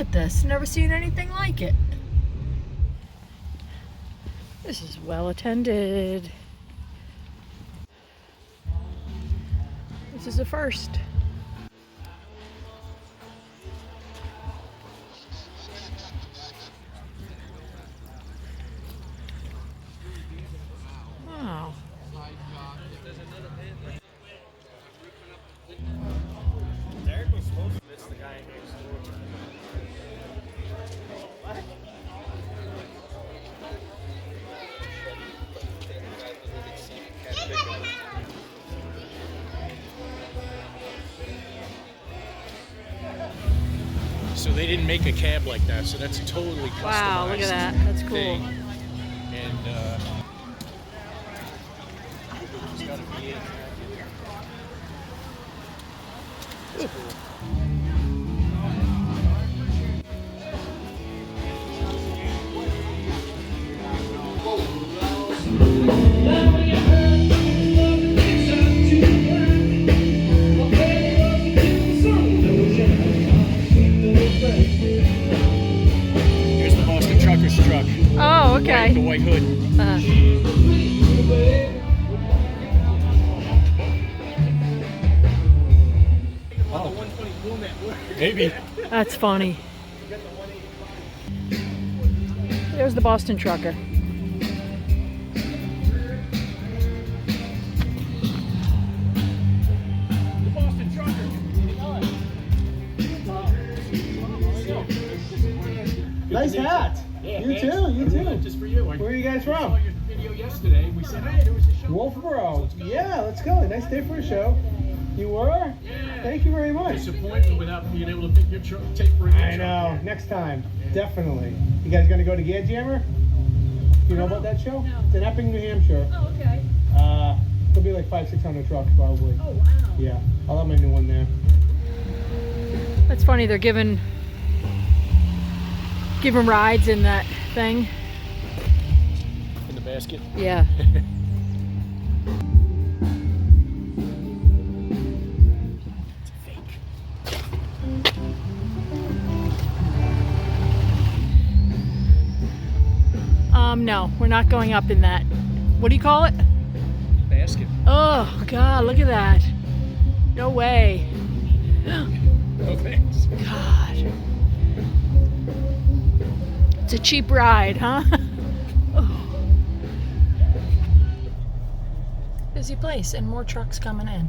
at this. Never seen anything like it. This is well attended. This is a first. Wow. Derek was supposed to miss the guy next door. What? So they didn't make a cab like that, so that's totally customized. Wow, look at that. That's cool. Thing. And it's got a V8 cab. That's cool. Here's the Boston Trucker's truck. Oh, okay. The white hood. Maybe. That's funny. There's the Boston Trucker. The Boston Trucker. Nice hat. Yeah, You thanks. too, you too. Just for you. Where are you guys I saw from? your video yesterday. We said, hey, there was a show. Wolfboro. Yeah, let's go. Nice day for a show. You were? Yeah. Thank you very much. Disappointment without being able to pick your tape for a I know. Next time. Definitely. You guys gonna go to Gear Jammer? You know about that show? No. It's in Epping, New Hampshire. Oh, okay. There'll be like 500-600 trucks probably. Oh, wow. Yeah. I'll have my new one there. That's funny. They're giving rides in that thing. In the basket. Yeah. It's a fake. No, we're not going up in that. What do you call it? Basket. Oh, God, look at that. No way. No thanks. God. It's a cheap ride, huh? Oh. Busy place and more trucks coming in.